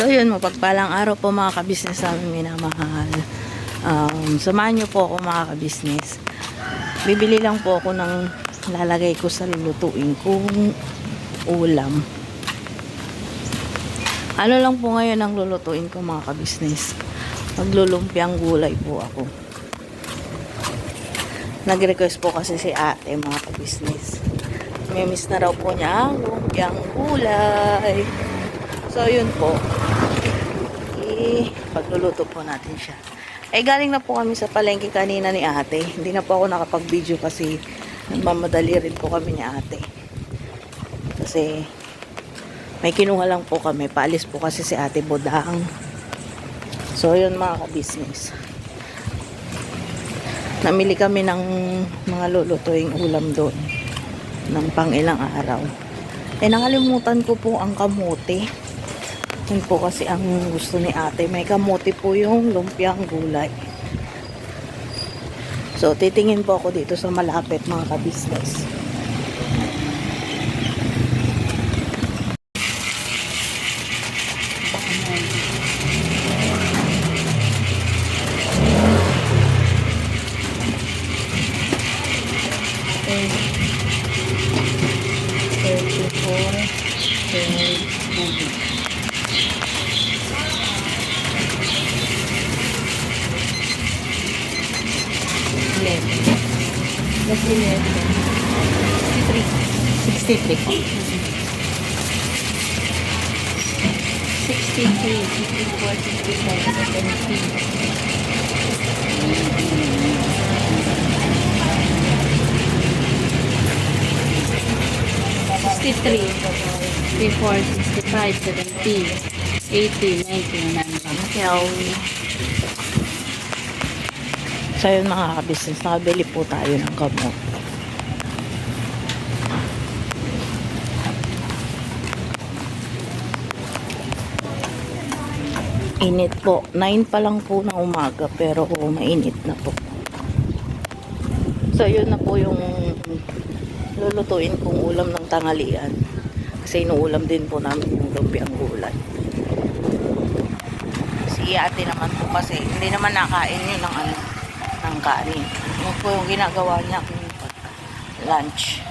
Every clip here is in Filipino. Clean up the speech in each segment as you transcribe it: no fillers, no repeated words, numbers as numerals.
So yun, mapagpalang araw po mga kabisnes namin minamahal. Samahan nyo po ako mga kabisnes. Bibili lang po ako ng lalagay ko sa lulutuin kong ulam. Ano lang po ngayon ang lulutuin ko mga kabisnes? Maglulumpiang gulay po ako. Nag-request po kasi si ate mga kabisnes. May miss na raw po niya ang lumpiang gulay. So yun po, pagluluto po natin siya. Galing na po kami sa palengke kanina ni ate. Hindi na po ako nakapag-video kasi nagmamadali rin po kami ni ate. Kasi may kinuha lang po kami. Paalis po kasi si ate Bodang. So yun mga ka-business. Namili kami ng mga lulutuing ulam doon ng pang ilang araw. Nakalimutan ko po ang kamote. Yun po kasi ang gusto ni ate. May kamote po yung lumpiang gulay. So, titingin po ako dito sa malapit mga ka-business. That's 11. 63. 63. 64, 65, 70, 80, 90, 91. So yun mga ka-business, nakabili po tayo ng kamot. Init po. 9 pa lang po ng umaga pero mainit na po. So yun na po yung lulutuin kong ulam ng tanghalian. Kasi inuulam din po namin yung lumpiang gulay. Si ate naman po kasi hindi naman nakain yun ng kanin. Yun po yung ginagawa niya kung lunch.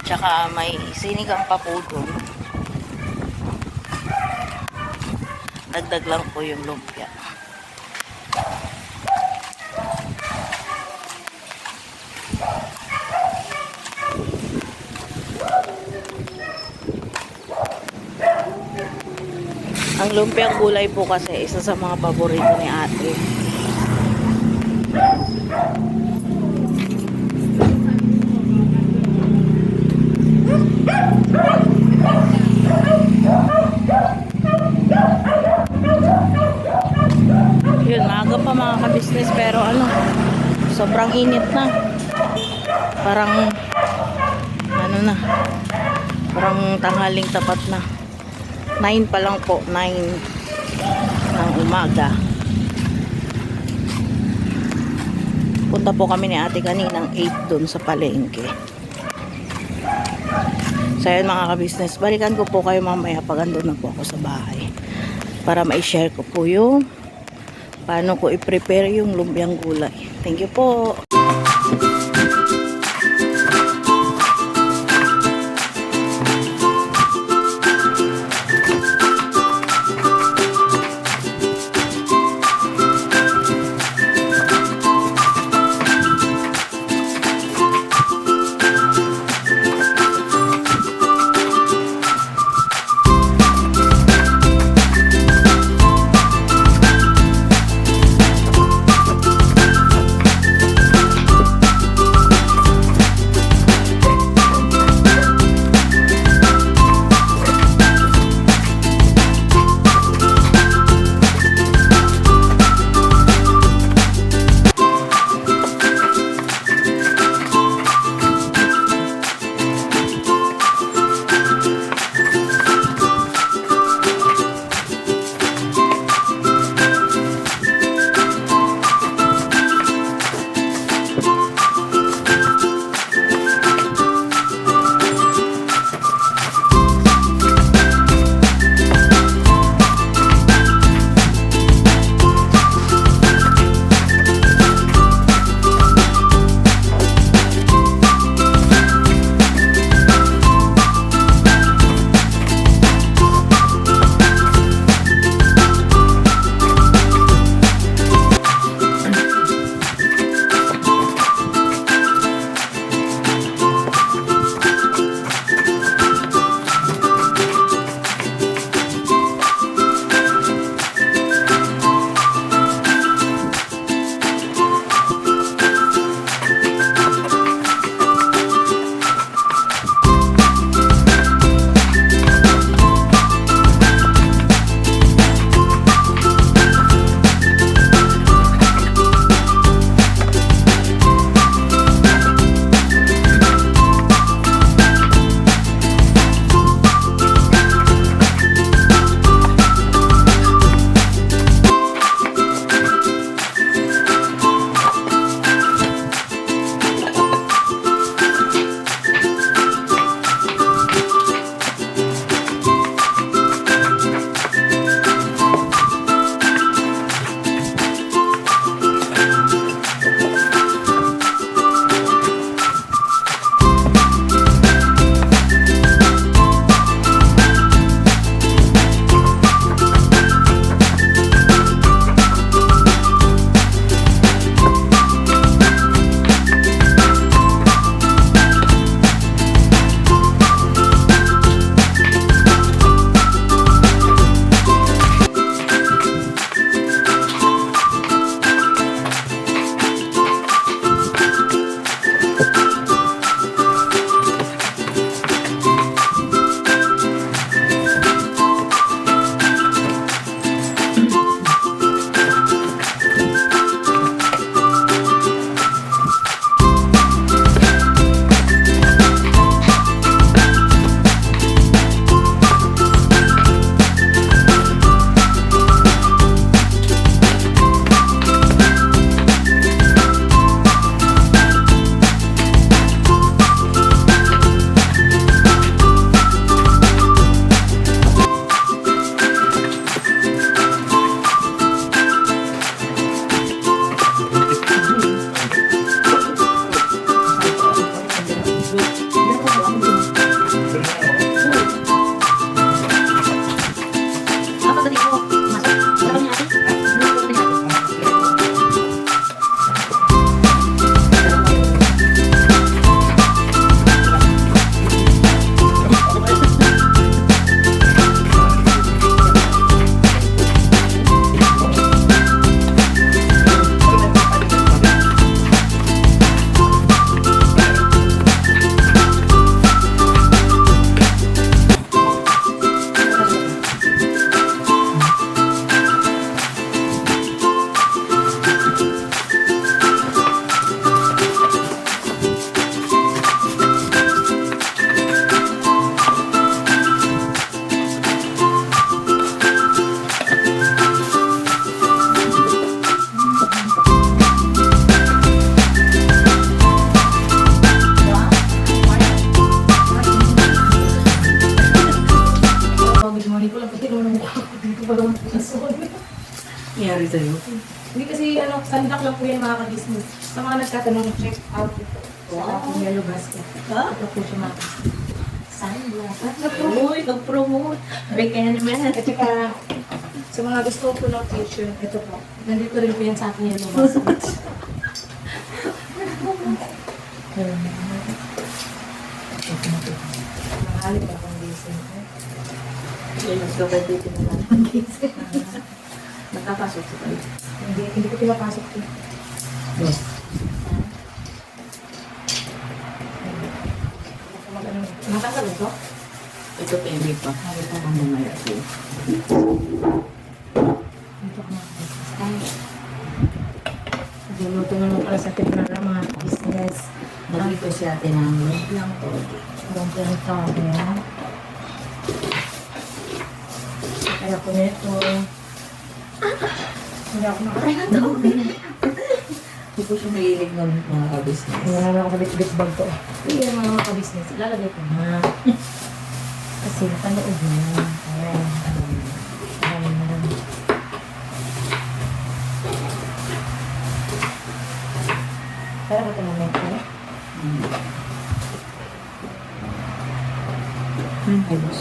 Tsaka may sinigang pa po doon. Dagdag lang po yung lumpia. Ang lumpiang gulay po kasi isa sa mga paborito ni ate. Yun, maaga pa mga ka-business pero sobrang init na. Parang parang tanghaling tapat na. 9 pa lang po, 9 ng umaga. Punta po kami ni ate kaninang 8 dun sa palengke. So yun mga ka-business, balikan ko po kayo mamaya pag andun na po ako sa bahay para ma-share ko po yung paano ko i-prepare yung lumpiang gulay. Thank you po. sa'yo. Hindi kasi sandak lang po yan mga ka-business. Sa mga nagtatanong, check out ito. Sa ating yellow basket. Ito po siya mga sunglass. Uy, nag-promote. Break ka naman. At saka, sa mga gusto po ng future, ito po. Nandito rin po yan sa ating yellow basket. Mahali pa pang gising. Mas kapag dito na lang ang gising. Nakapasok sa kayo. Hindi ko pinapasok ito. Yes. Matagal ito? Ito pwede pa. Ang mamaya po. Ito ko mga business. Nagluluto naman pala sa ating mga business. Nandito si ate ng lumpiang todi. Lumpiang ito. Ayan. Kaya po nito. Hindi ako makakain ng todi. Hindi po siya mahilig ng mga ka-business. Wala na ako kabit-bit bag to. Hindi mga ka-business. Ilalagay ko na. Kasi panood na. Ayan. Ayan na lang. Kaya ba ito naman ito? Ayos.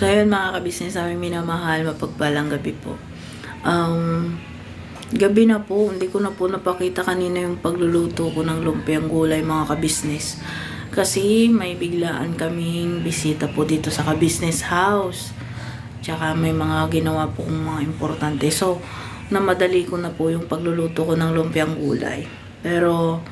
So, ayun mga kabisnes namin minamahal, mapagpalang gabi po. Gabi na po, hindi ko na po napakita kanina yung pagluluto ko ng lumpiang gulay mga kabisnes. Kasi may biglaan kaming bisita po dito sa kabisnes house. Tsaka may mga ginawa po kong mga importante. So, namadali ko na po yung pagluluto ko ng lumpiang gulay. Pero,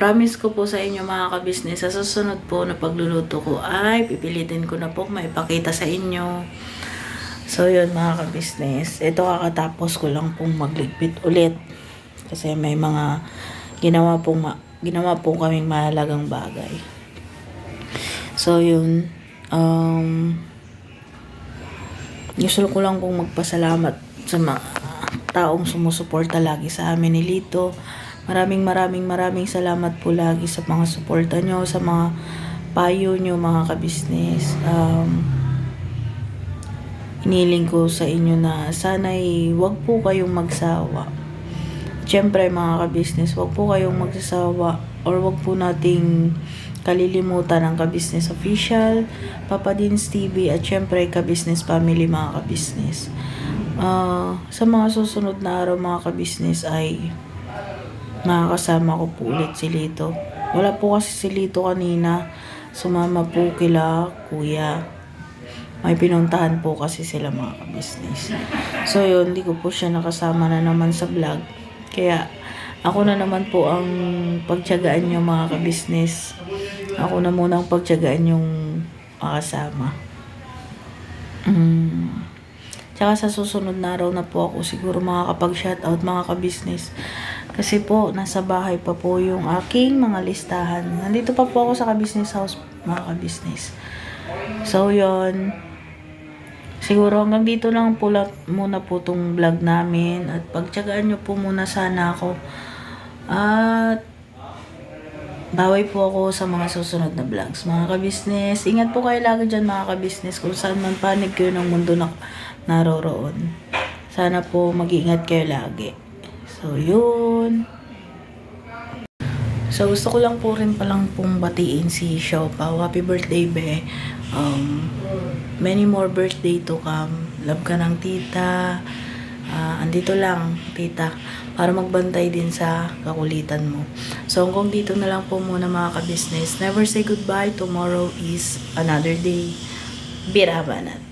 promise ko po sa inyo mga kabisnes, sa susunod po na pagluluto ko ay pipilitin ko na po maipakita sa inyo. So yun mga kabisnes, ito kakatapos ko lang pong magligpit ulit. Kasi may mga ginawa pong kaming mahalagang bagay. So yun, gusto ko lang pong magpasalamat sa mga taong sumusuporta lagi sa amin ni Lito. Maraming salamat po lagi sa mga suporta nyo, sa mga payo nyo mga kabisnes. Iniling ko sa inyo na sana'y wag po kayong magsawa. Siyempre mga kabisnes, wag po kayong magsasawa or wag po nating kalilimutan ang Kabisnes Official, Papa Dins TV at siyempre Kabisnes Family mga kabisnes. Sa mga susunod na araw mga kabisnes ay makakasama ko po ulit si Lito Wala po kasi si Lito kanina. Sumama po kila kuya. May pinuntahan po kasi sila mga ka-business. So yun, hindi ko po siya nakasama na naman sa vlog. Kaya ako na naman po ang pagtiyagaan yung mga ka-business. Ako na muna ang pagtiyagaan yung makasama. Tsaka sa susunod na araw na po ako siguro makakapag-shoutout mga ka-business. Kasi po, nasa bahay pa po yung aking mga listahan. Nandito pa po ako sa ka-business house mga ka-business. So yun. Siguro hanggang dito lang po muna po tong vlog namin. At pagtiyagaan nyo po muna sana ako. At baway po ako sa mga susunod na vlogs. Mga ka-business, ingat po kayo lagi dyan mga ka-business. Kung saan man panig kayo ng mundo na naroroon. Sana po mag-ingat kayo lagi. So, yun. So, gusto ko lang po rin palang pong batiin si Xiaopao. Happy birthday, be. Many more birthday to come. Love ka ng tita. Andito lang, tita. Para magbantay din sa kakulitan mo. So, hanggang dito na lang po muna mga ka-business. Never say goodbye. Tomorrow is another day. Birabanat.